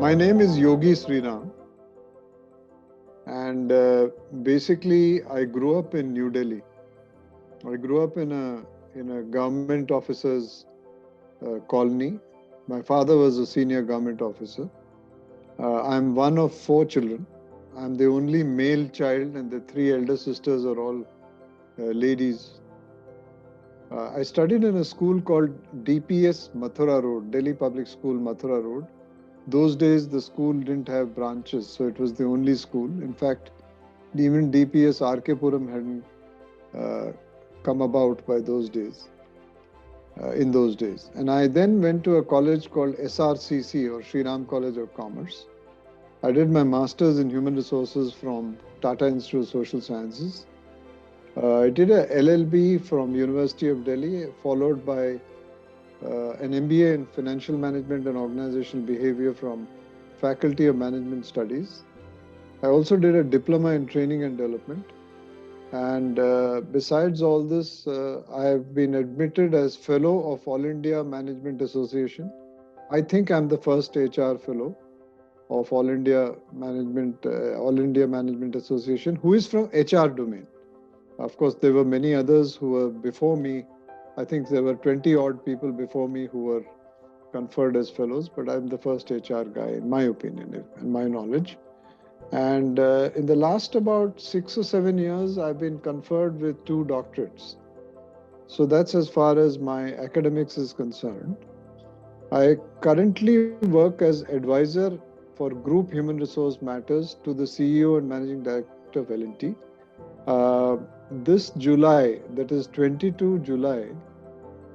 My name is Yogi Sriram, and basically I grew up in New Delhi. I grew up in a government officer's colony. My father was a senior government officer. I'm one of four children. I'm the only male child, and the three elder sisters are all ladies. I studied in a school called DPS Mathura Road, Delhi Public School, Mathura Road. Those days, the school didn't have branches, so it was the only school. In fact, even DPS RK Puram hadn't uh, come about by those days, in those days. And I then went to a college called SRCC, or Sriram College of Commerce. I did my master's in human resources from Tata Institute of Social Sciences. I did a LLB from University of Delhi, followed by an MBA in Financial Management and Organizational Behavior from Faculty of Management Studies. I also did a diploma in Training and Development. And besides all this, I have been admitted as Fellow of All India Management Association. I think I'm the first HR Fellow of All India Management Association, who is from HR domain. Of course, there were many others who were before me. I think there were 20 odd people before me who were conferred as fellows, but I'm the first HR guy, in my opinion, in my knowledge. And in the last about 6 or 7 years, I've been conferred with 2 doctorates. So that's as far as my academics is concerned. I currently work as advisor for Group Human Resource Matters to the CEO and Managing Director of L&T. This July, that is 22 July,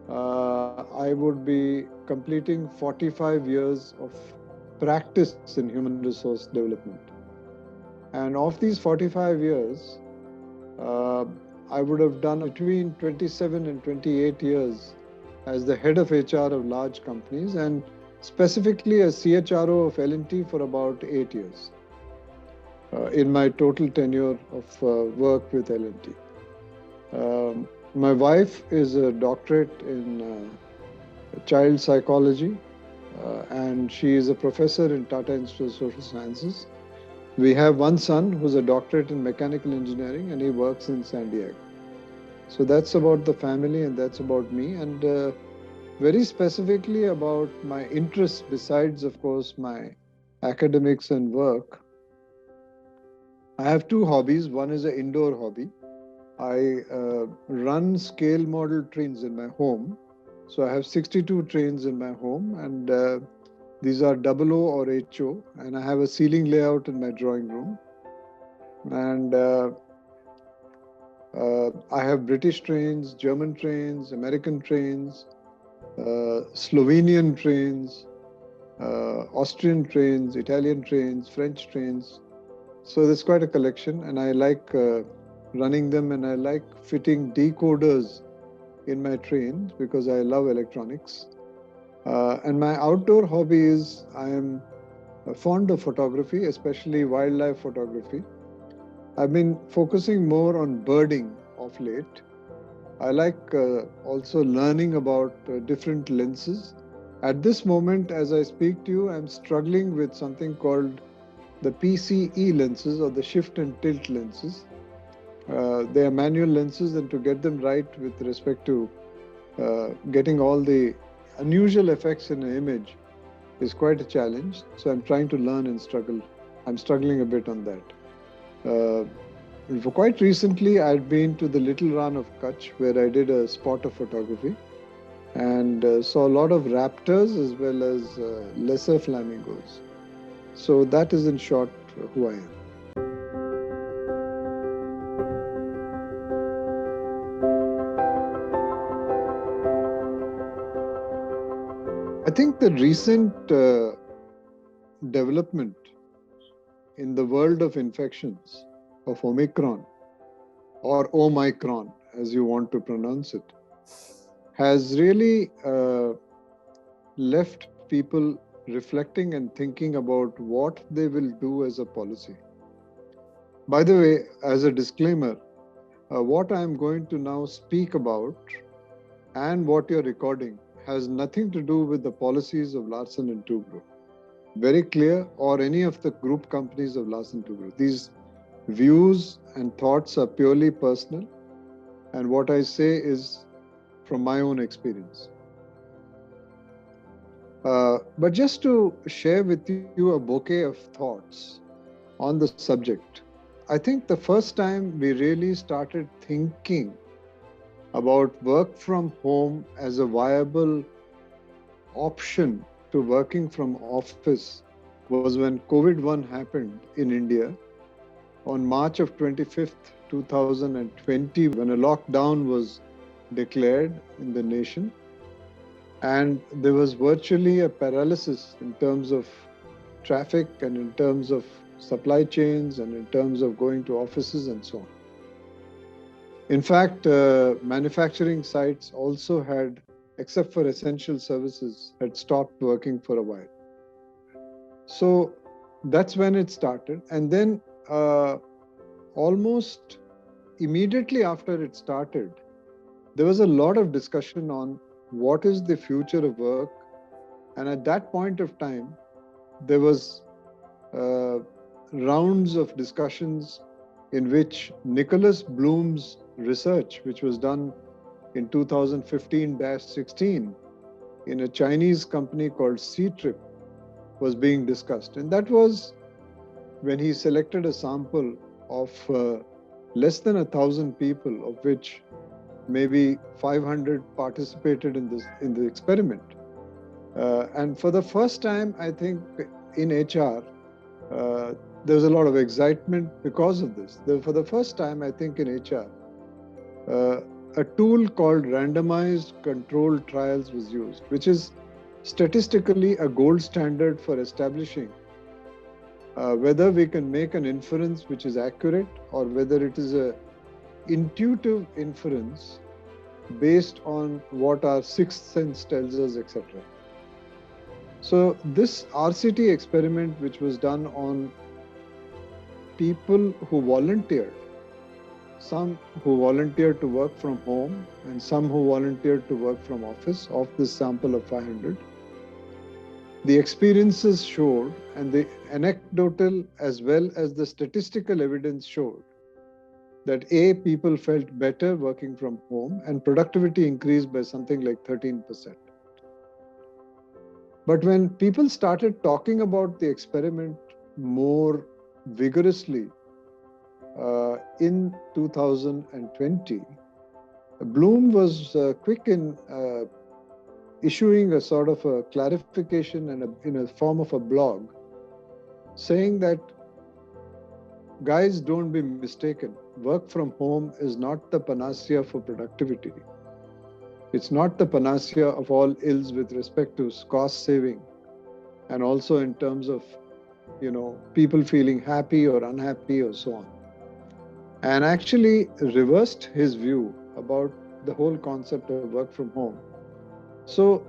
I would be completing 45 years of practice in human resource development. And of these 45 years, I would have done between 27 and 28 years as the head of HR of large companies, and specifically as CHRO of L&T for about 8 years in my total tenure of work with L&T. My wife is a doctorate in child psychology, and she is a professor in Tata Institute of Social Sciences. We have one son who's a doctorate in mechanical engineering, and he works in San Diego. So that's about the family, and that's about me. And very specifically about my interests, besides, of course, my academics and work, I have 2 hobbies. One is an indoor hobby. I run scale model trains in my home. So I have 62 trains in my home, and these are 00 or HO, and I have a ceiling layout in my drawing room. And I have British trains, German trains, American trains, Slovenian trains, Austrian trains, Italian trains, French trains. So there's quite a collection, and I like running them, and I like fitting decoders in my trains because I love electronics. And my outdoor hobby is I am fond of photography, especially wildlife photography. I've been focusing more on birding of late. I like also learning about different lenses. At this moment, as I speak to you, I'm struggling with something called the PCE lenses, or the shift and tilt lenses. They are manual lenses, and to get them right with respect to getting all the unusual effects in an image is quite a challenge. So I'm trying to learn and struggle. I'm struggling a bit on that. Quite recently, I'd been to the Little Run of Kutch, where I did a spot of photography, and saw a lot of raptors as well as lesser flamingos. So that is in short who I am. I think the recent development in the world of infections of Omicron, or Omicron as you want to pronounce it, has really left people reflecting and thinking about what they will do as a policy. By the way, as a disclaimer, what I am going to now speak about and what you're recording has nothing to do with the policies of Larsen and Toubro. very clear, or any of the group companies of Larsen Toubro. These views and thoughts are purely personal, and what I say is from my own experience. But just to share with you a bouquet of thoughts on the subject, I think the first time we really started thinking about work from home as a viable option to working from office was when COVID-1 happened in India on March of 25th, 2020, when a lockdown was declared in the nation. And there was virtually a paralysis in terms of traffic and in terms of supply chains and in terms of going to offices and so on. In fact, manufacturing sites also had, except for essential services, had stopped working for a while. So that's when it started. And then almost immediately after it started, there was a lot of discussion on what is the future of work. And at that point of time, there was rounds of discussions in which Nicholas Bloom's research, which was done in 2015-16 in a Chinese company called C-Trip, was being discussed. And that was when he selected a sample of less than 1,000 people, of which maybe 500 participated in the experiment. And for the first time, I think in HR, there's a lot of excitement because of this. For the first time, I think in HR, a tool called randomized controlled trials was used, which is statistically a gold standard for establishing whether we can make an inference which is accurate or whether it is a intuitive inference based on what our sixth sense tells us, etc. So this RCT experiment, which was done on people who volunteered, some who volunteered to work from home and some who volunteered to work from office, of this sample of 500, the experiences showed, and the anecdotal as well as the statistical evidence showed, that people felt better working from home and productivity increased by something like 13%. But when people started talking about the experiment more vigorously in 2020, Bloom was quick in issuing a sort of a clarification and in a form of a blog, saying that, guys, don't be mistaken. Work from home is not the panacea for productivity. It's not the panacea of all ills with respect to cost saving and also in terms of, people feeling happy or unhappy or so on. And actually reversed his view about the whole concept of work from home. So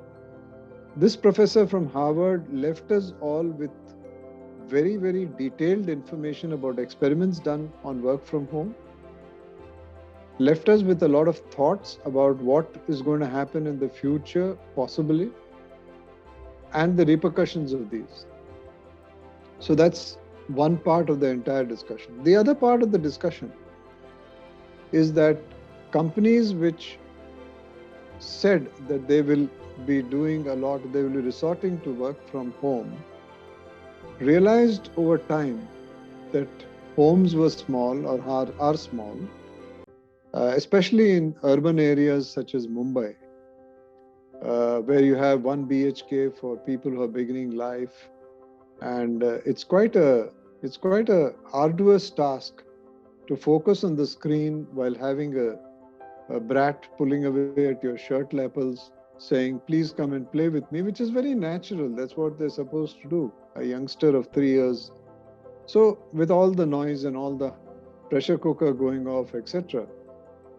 this professor from Harvard left us all with very, very detailed information about experiments done on work from home, left us with a lot of thoughts about what is going to happen in the future, possibly, and the repercussions of these. So that's one part of the entire discussion. The other part of the discussion is that companies which said that they will be doing a lot, they will be resorting to work from home, realized over time that homes were small or are small, especially in urban areas such as Mumbai, where you have 1 BHK for people who are beginning life, and it's quite a arduous task to focus on the screen while having a brat pulling away at your shirt lapels, saying, "Please come and play with me," which is very natural. That's what they're supposed to do. A youngster of 3 years. So with all the noise and all the pressure cooker going off, etc.,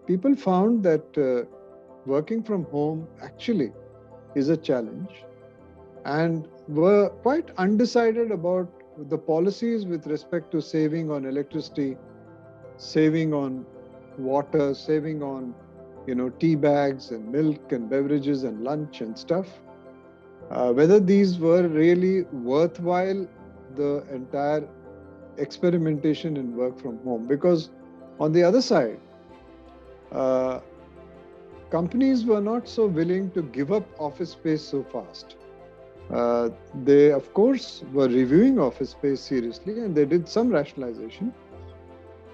people found that working from home actually is a challenge and were quite undecided about the policies with respect to saving on electricity, saving on water, saving on tea bags and milk and beverages and lunch and stuff. whether these were really worthwhile, the entire experimentation in work from home. Because on the other side, uh, companies were not so willing to give up office space so fast. They, of course, were reviewing office space seriously and they did some rationalization.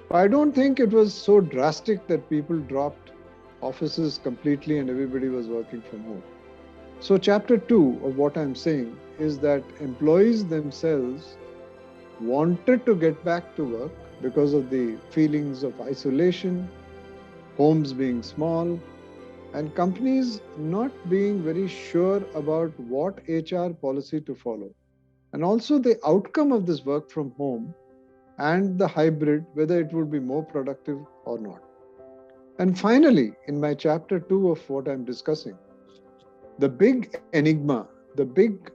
But I don't think it was so drastic that people dropped offices completely and everybody was working from home. So, chapter two of what I'm saying is that employees themselves wanted to get back to work because of the feelings of isolation, homes being small, and companies not being very sure about what HR policy to follow. And also the outcome of this work from home and the hybrid, whether it would be more productive or not. And finally, in my chapter two of what I'm discussing, the big enigma, the big,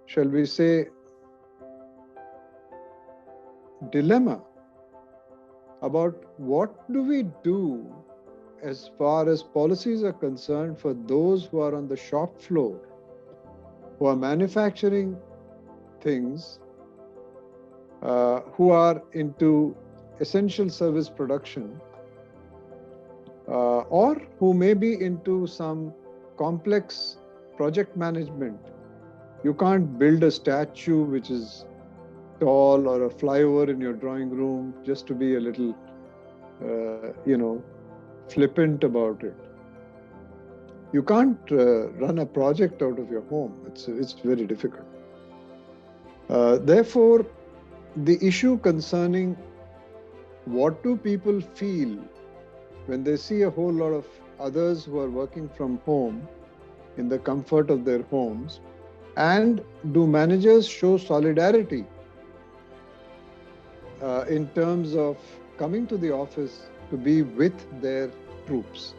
shall we say, dilemma about what do we do as far as policies are concerned for those who are on the shop floor, who are manufacturing things, who are into essential service production, or who may be into some complex project management. You can't build a statue which is tall or a flyover in your drawing room just to be a little, flippant about it. You can't run a project out of your home. It's very difficult. Therefore, the issue concerning what do people feel when they see a whole lot of others who are working from home in the comfort of their homes, and do managers show solidarity in terms of coming to the office to be with their troops.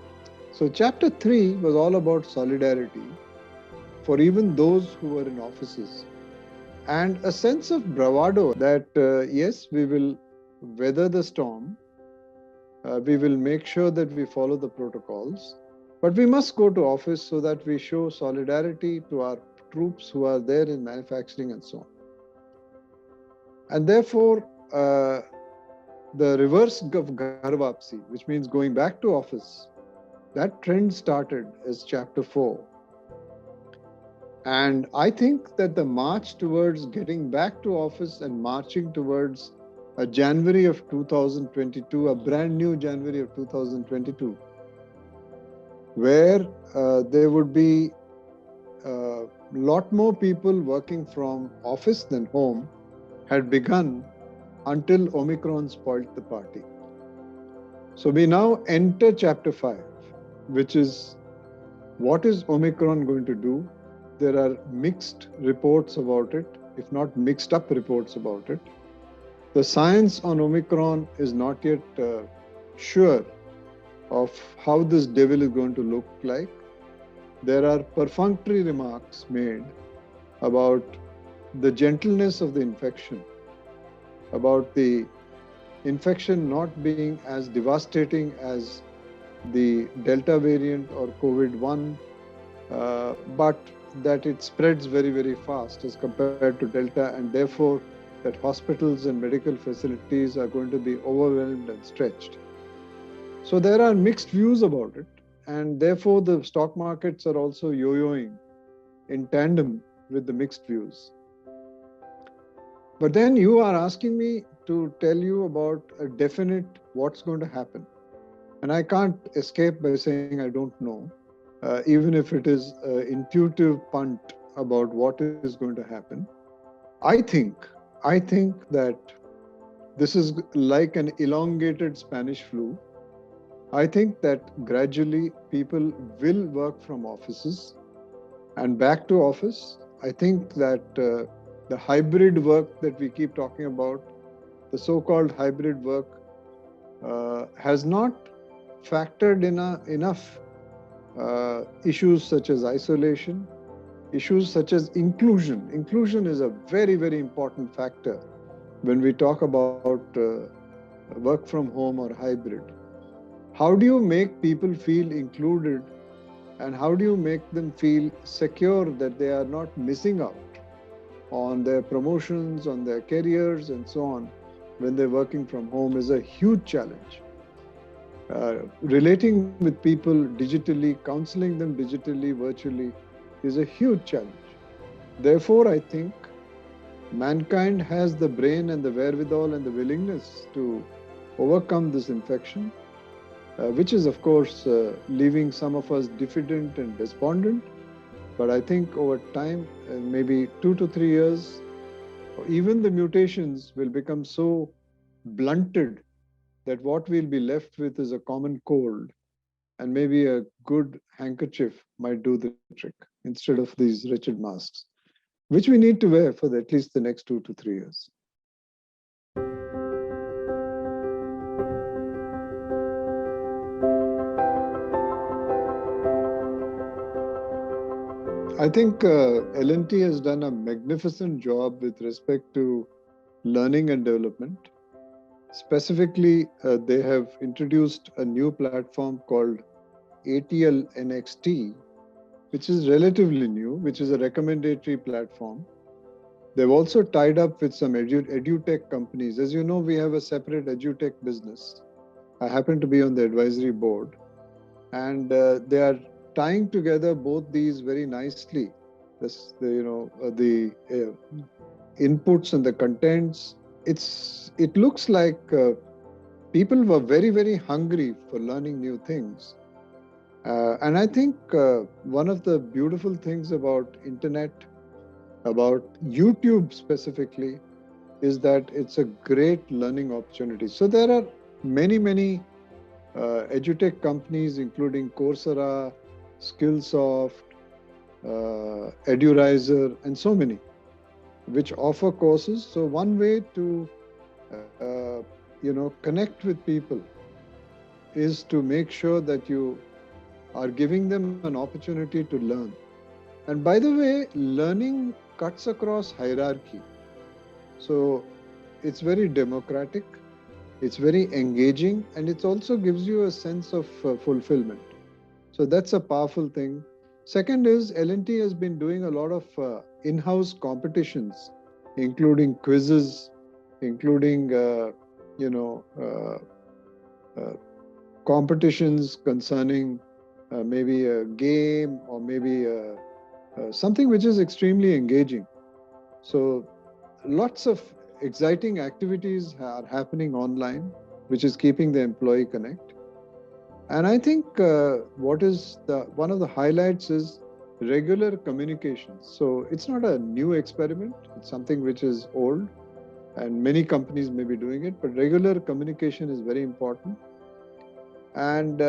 So, chapter 3 was all about solidarity for even those who were in offices and a sense of bravado that, yes, we will weather the storm, we will make sure that we follow the protocols, but we must go to office so that we show solidarity to our troops who are there in manufacturing and so on. And therefore, the reverse of Ghar Vapsi, which means going back to office, that trend started as chapter 4. And I think that the march towards getting back to office and marching towards a January of 2022, a brand new January of 2022, where there would be a lot more people working from office than home, had begun until Omicron spoiled the party. So we now enter chapter 5, which is what is Omicron going to do? There are mixed reports about it, if not mixed up reports about it. The science on Omicron is not yet sure of how this devil is going to look like. There are perfunctory remarks made about the gentleness of the infection, about the infection not being as devastating as the Delta variant or COVID-1, but that it spreads very, very fast as compared to Delta, and therefore that hospitals and medical facilities are going to be overwhelmed and stretched. So there are mixed views about it, and therefore the stock markets are also yo-yoing in tandem with the mixed views. But then you are asking me to tell you about a definite what's going to happen. And I can't escape by saying I don't know, even if it is an intuitive punt about what is going to happen. I think that this is like an elongated Spanish flu. I think that gradually people will work from offices and back to office. I think that the hybrid work that we keep talking about, the so-called hybrid work, has not factored in enough issues such as isolation, issues such as inclusion. Inclusion is a very, very important factor when we talk about work from home or hybrid. How do you make people feel included And how do you make them feel secure that they are not missing out on their promotions, on their careers, and so on when they're working from home is a huge challenge. Relating with people digitally, counseling them digitally, virtually is a huge challenge. Therefore, I think mankind has the brain and the wherewithal and the willingness to overcome this infection, which is, of course, leaving some of us diffident and despondent. But I think over time, maybe 2 to 3 years, even the mutations will become so blunted that what we'll be left with is a common cold, and maybe a good handkerchief might do the trick instead of these wretched masks, which we need to wear for at least the next 2 to 3 years. I think L&T has done a magnificent job with respect to learning and development. Specifically, they have introduced a new platform called ATL NXT, which is relatively new, which is a recommendatory platform. They've also tied up with some edutech companies. As you know, we have a separate edutech business. I happen to be on the advisory board, and they are tying together both these very nicely. The inputs and the contents. It looks like people were very, very hungry for learning new things. And I think one of the beautiful things about internet, about YouTube specifically, is that it's a great learning opportunity. So there are many, many edutech companies, including Coursera, Skillsoft, Edurizer, and so many, which offer courses. So one way to connect with people is to make sure that you are giving them an opportunity to learn. And by the way, learning cuts across hierarchy. So it's very democratic, it's very engaging, and it also gives you a sense of fulfillment. So that's a powerful thing. Second is L&T has been doing a lot of in-house competitions, including quizzes, including competitions concerning maybe a game or maybe something which is extremely engaging. So lots of exciting activities are happening online, which is keeping the employee connect. And I think what is one of the highlights is regular communications. So it's not a new experiment, it's something which is old and many companies may be doing it, but regular communication is very important. And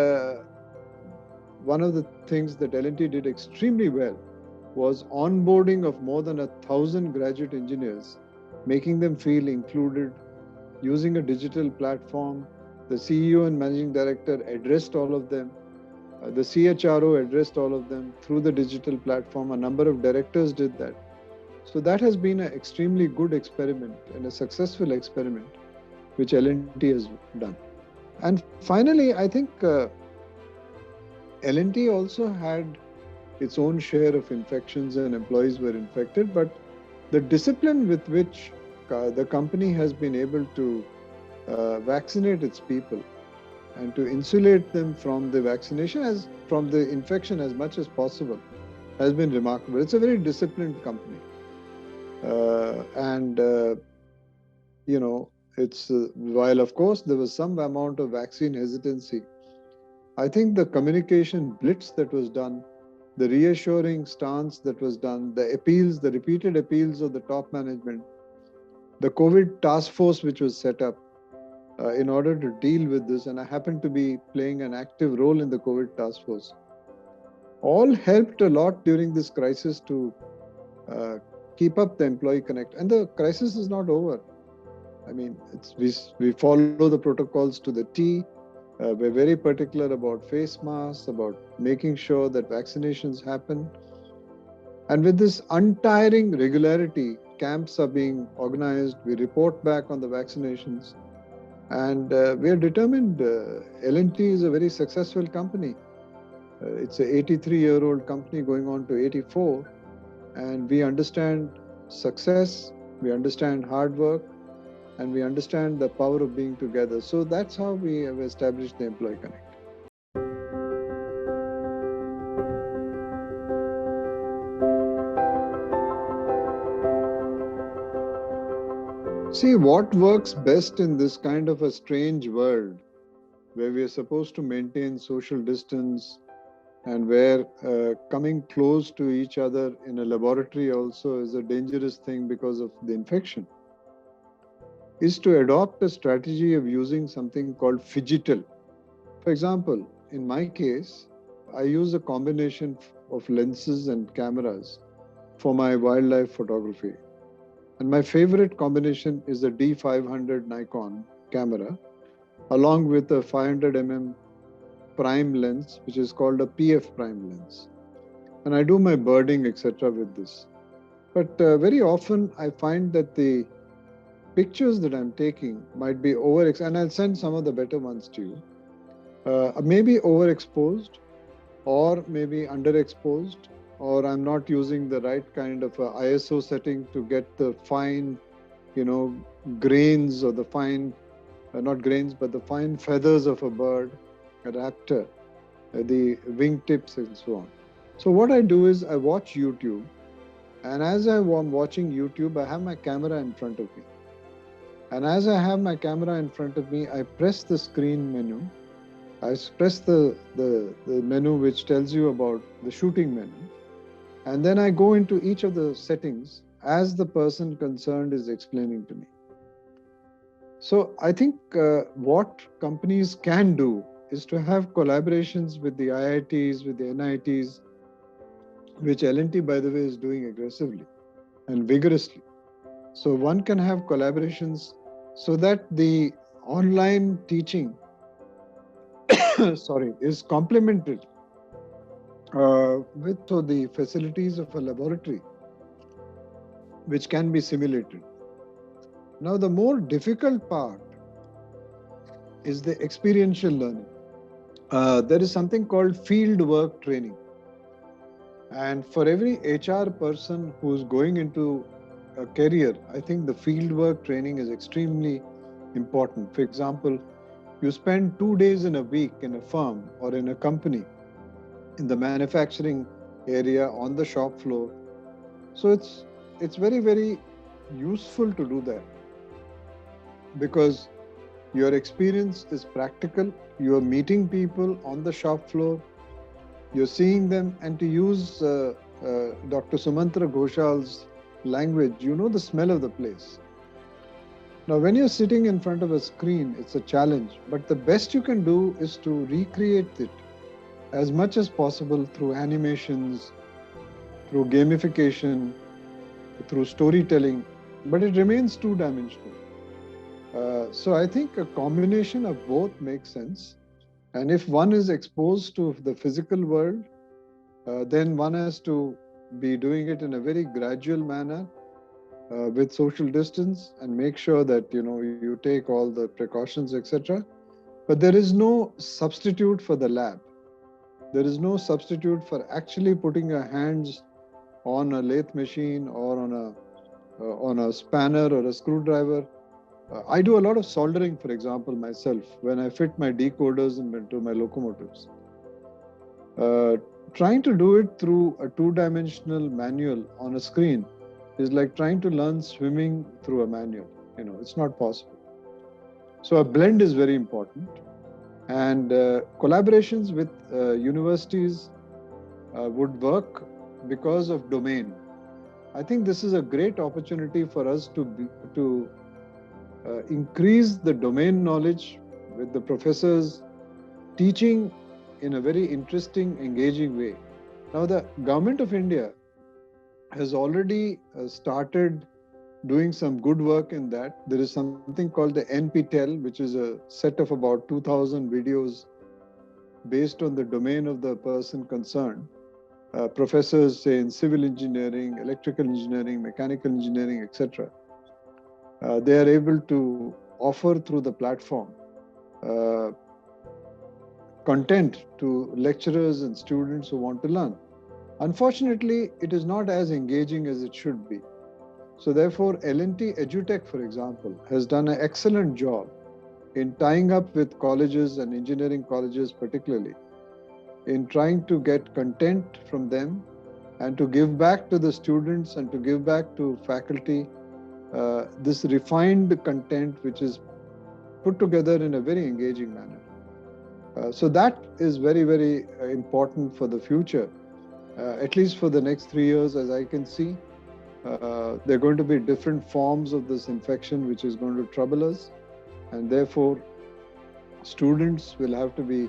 one of the things that L&T did extremely well was onboarding of more than 1,000 graduate engineers, making them feel included, using a digital platform. The CEO and managing director addressed all of them. The CHRO addressed all of them through the digital platform. A number of directors did that. So that has been an extremely good experiment and a successful experiment, which L&T has done. And finally, I think L&T also had its own share of infections and employees were infected, but the discipline with which the company has been able to vaccinate its people and to insulate them from the from the infection as much as possible has been remarkable. It's a very disciplined company. While of course there was some amount of vaccine hesitancy, I think the communication blitz that was done, the reassuring stance that was done, the appeals, the repeated appeals of the top management, the COVID task force which was set up in order to deal with this, and I happened to be playing an active role in the COVID task force, all helped a lot during this crisis to keep up the employee connect. And the crisis is not over. I mean, we follow the protocols to the T. We're very particular about face masks, about making sure that vaccinations happen. And with this untiring regularity, camps are being organized. We report back on the vaccinations. And we are determined. L&T is a very successful company. It's a 83-year-old company going on to 84, and we understand success, we understand hard work, and we understand the power of being together. So that's how we have established the Employee Connect. See, what works best in this kind of a strange world where we are supposed to maintain social distance and where coming close to each other in a laboratory also is a dangerous thing because of the infection, is to adopt a strategy of using something called phygital. For example, in my case, I use a combination of lenses and cameras for my wildlife photography. And my favorite combination is the D500 Nikon camera, along with a 500 prime lens, which is called a PF prime lens. And I do my birding, etc. with this. But very often I find that the pictures that I'm taking might be and I'll send some of the better ones to you, maybe overexposed or maybe underexposed, or I'm not using the right kind of ISO setting to get the fine, grains or the fine, not grains, but the fine feathers of a bird, a raptor, the wingtips and so on. So what I do is I watch YouTube, and as I'm watching YouTube, I have my camera in front of me. And as I have my camera in front of me, I press the screen menu. I press the menu which tells you about the shooting menu. And then I go into each of the settings as the person concerned is explaining to me. So I think what companies can do is to have collaborations with the IITs, with the NITs, which L&T, by the way, is doing aggressively and vigorously. So one can have collaborations so that the online teaching is complemented with the facilities of a laboratory, which can be simulated. Now, the more difficult part is the experiential learning. There is something called field work training. And for every HR person who's going into a career, I think the field work training is extremely important. For example, you spend 2 days in a week in a firm or in a company, in the manufacturing area, on the shop floor. So it's very, very useful to do that, because your experience is practical. You are meeting people on the shop floor. You're seeing them, and to use Dr. Sumantra Ghoshal's language, you know the smell of the place. Now, when you're sitting in front of a screen, it's a challenge, but the best you can do is to recreate it as much as possible through animations, through gamification, through storytelling, but it remains two-dimensional. So I think a combination of both makes sense. And if one is exposed to the physical world, then one has to be doing it in a very gradual manner with social distance and make sure that you take all the precautions, etc. But there is no substitute for the lab. There is no substitute for actually putting your hands on a lathe machine or on a spanner or a screwdriver. I do a lot of soldering, for example, myself, when I fit my decoders into my locomotives. Trying to do it through a two-dimensional manual on a screen is like trying to learn swimming through a manual. It's not possible. So a blend is very important. And collaborations with universities would work because of domain. I think this is a great opportunity for us to increase the domain knowledge with the professors teaching in a very interesting, engaging way. Now, the government of India has already started doing some good work in that. There is something called the NPTEL, which is a set of about 2,000 videos based on the domain of the person concerned. Professors, say, in civil engineering, electrical engineering, mechanical engineering, etc. They are able to offer through the platform content to lecturers and students who want to learn. Unfortunately, it is not as engaging as it should be. So therefore, L&T EduTech, for example, has done an excellent job in tying up with colleges and engineering colleges particularly, in trying to get content from them and to give back to the students and to give back to faculty this refined content which is put together in a very engaging manner. So that is very, very important for the future, at least for the next 3 years, as I can see. There are going to be different forms of this infection which is going to trouble us, and therefore students will have to be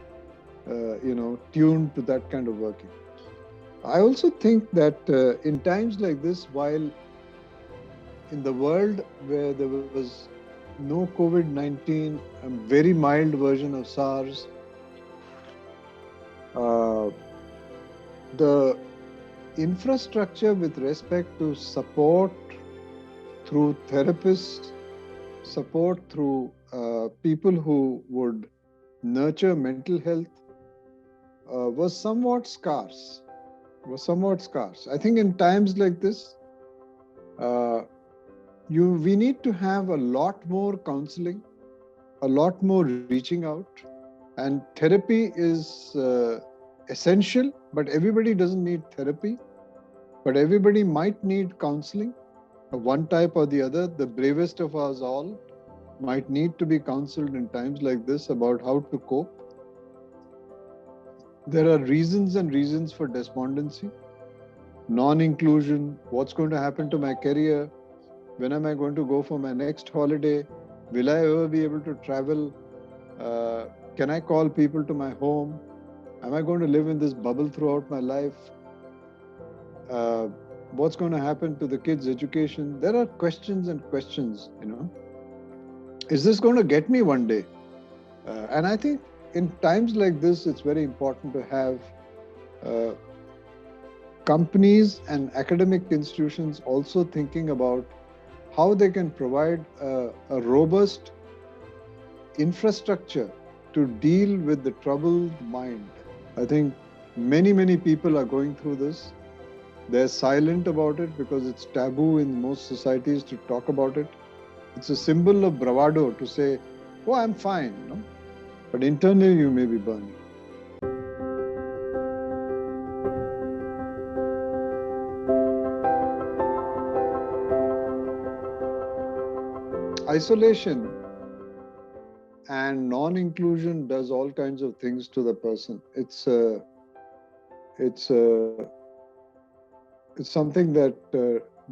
tuned to that kind of working. I also think that in times like this, while in the world where there was no COVID-19, a very mild version of SARS, the infrastructure with respect to support through therapists, support through people who would nurture mental health was somewhat scarce. I think in times like this, we need to have a lot more counseling, a lot more reaching out, and therapy is essential, but everybody doesn't need therapy, but everybody might need counseling of one type or the other. The bravest of us all might need to be counseled in times like this about how to cope. There are reasons and reasons for despondency, non-inclusion, what's going to happen to my career, when am I going to go for my next holiday, will I ever be able to travel, can I call people to my home, am I going to live in this bubble throughout my life, what's going to happen to the kids' education. There are questions and questions, Is this going to get me one day? And I think in times like this, it's very important to have companies and academic institutions also thinking about how they can provide a robust infrastructure to deal with the troubled mind. I think many people are going through this. They're silent about it because it's taboo in most societies to talk about it. It's a symbol of bravado to say, oh, I'm fine, But internally you may be burning. Isolation and non-inclusion does all kinds of things to the person. It's something that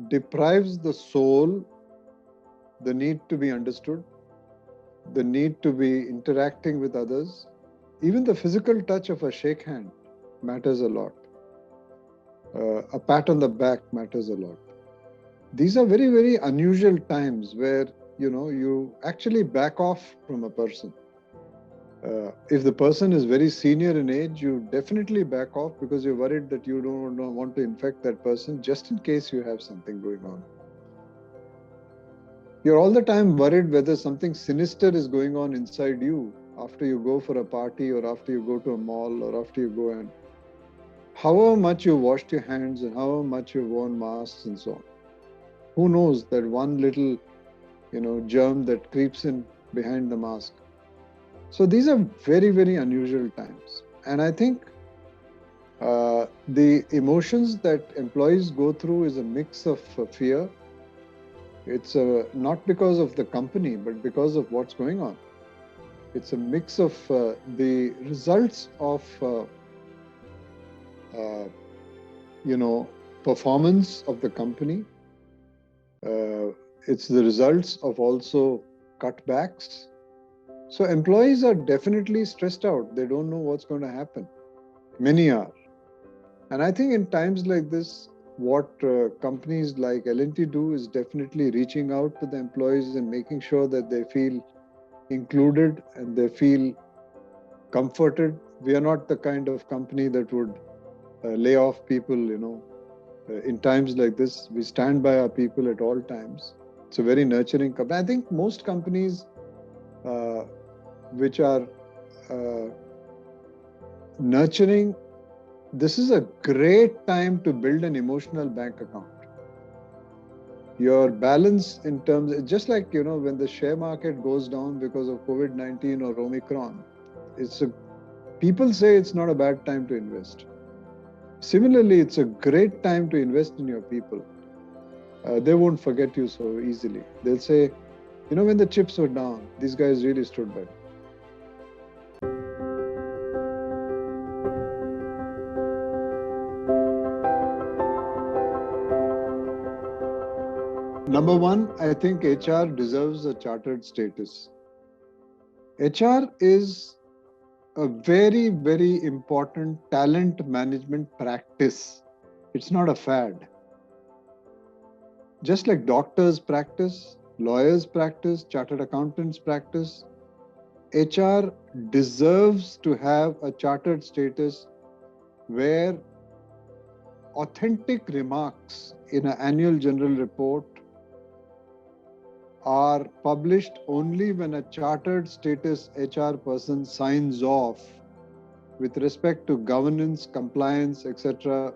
deprives the soul the need to be understood, the need to be interacting with others. Even the physical touch of a shake hand matters a lot. A pat on the back matters a lot. These are very, very unusual times where, you actually back off from a person. If the person is very senior in age, you definitely back off because you're worried that you don't want to infect that person just in case you have something going on. You're all the time worried whether something sinister is going on inside you after you go for a party or after you go to a mall or after you go and however much you washed your hands and however much you've worn masks and so on. Who knows that one little, germ that creeps in behind the mask. So these are very, very unusual times. And I think the emotions that employees go through is a mix of fear. It's not because of the company, but because of what's going on. It's a mix of the results of, performance of the company. It's the results of also cutbacks. So employees are definitely stressed out. They don't know what's going to happen. Many are. And I think in times like this, what companies like L&T do is definitely reaching out to the employees and making sure that they feel included and they feel comforted. We are not the kind of company that would lay off people, in times like this. We stand by our people at all times. It's a very nurturing company. I think most companies which are nurturing. This is a great time to build an emotional bank account. Your balance in terms, just like, when the share market goes down because of COVID-19 or Omicron, people say it's not a bad time to invest. Similarly, it's a great time to invest in your people. They won't forget you so easily. They'll say, when the chips were down, these guys really stood by me. Number one, I think HR deserves a chartered status. HR is a very, very important talent management practice. It's not a fad. Just like doctors practice, lawyers practice, chartered accountants practice, HR deserves to have a chartered status where authentic remarks in an annual general report are published only when a chartered status HR person signs off with respect to governance, compliance, etc.,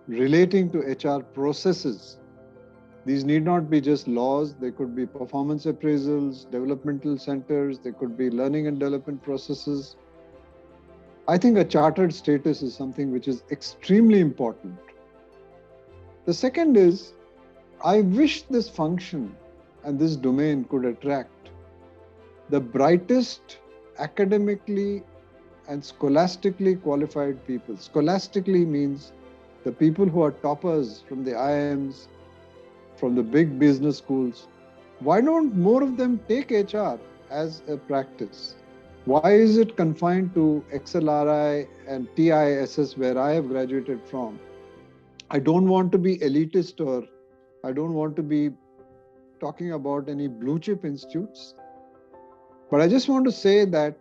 relating to HR processes. These need not be just laws. They could be performance appraisals, developmental centers, they could be learning and development processes. I think a chartered status is something which is extremely important. The second is, I wish this function and this domain could attract the brightest academically and scholastically qualified people. Scholastically means the people who are toppers from the IIMs, from the big business schools. Why don't more of them take HR as a practice? Why is it confined to XLRI and TISS where I have graduated from? I don't want to be elitist, or I don't want to be talking about any blue chip institutes. But I just want to say that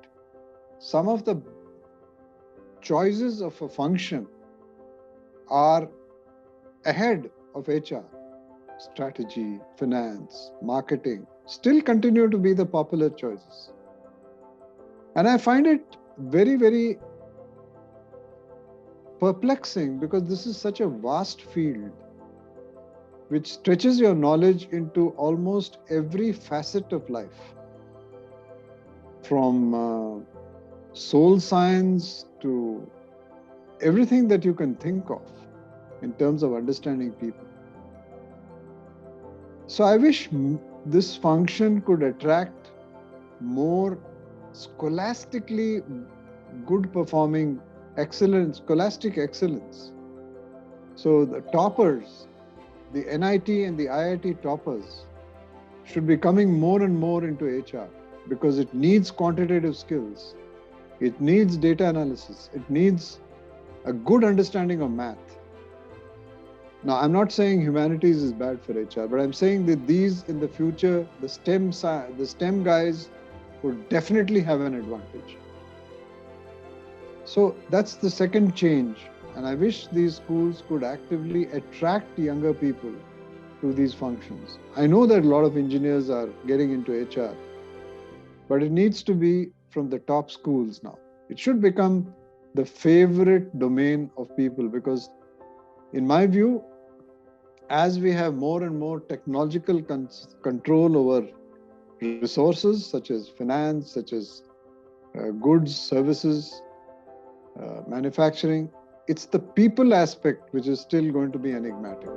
some of the choices of a function are ahead of HR. Strategy, finance, marketing still continue to be the popular choices. And I find it very, very perplexing because this is such a vast field which stretches your knowledge into almost every facet of life, from soul science to everything that you can think of in terms of understanding people. So I wish this function could attract more scholastically good performing excellence, scholastic excellence. So the toppers, the NIT and the IIT toppers should be coming more and more into HR because it needs quantitative skills. It needs data analysis. It needs a good understanding of math. Now, I'm not saying humanities is bad for HR, but I'm saying that these in the future, the STEM guys would definitely have an advantage. So that's the second change. And I wish these schools could actively attract younger people to these functions. I know that a lot of engineers are getting into HR, but it needs to be from the top schools now. It should become the favorite domain of people because, in my view, as we have more and more technological control over resources such as finance, such as goods, services, manufacturing, it's the people aspect which is still going to be enigmatic.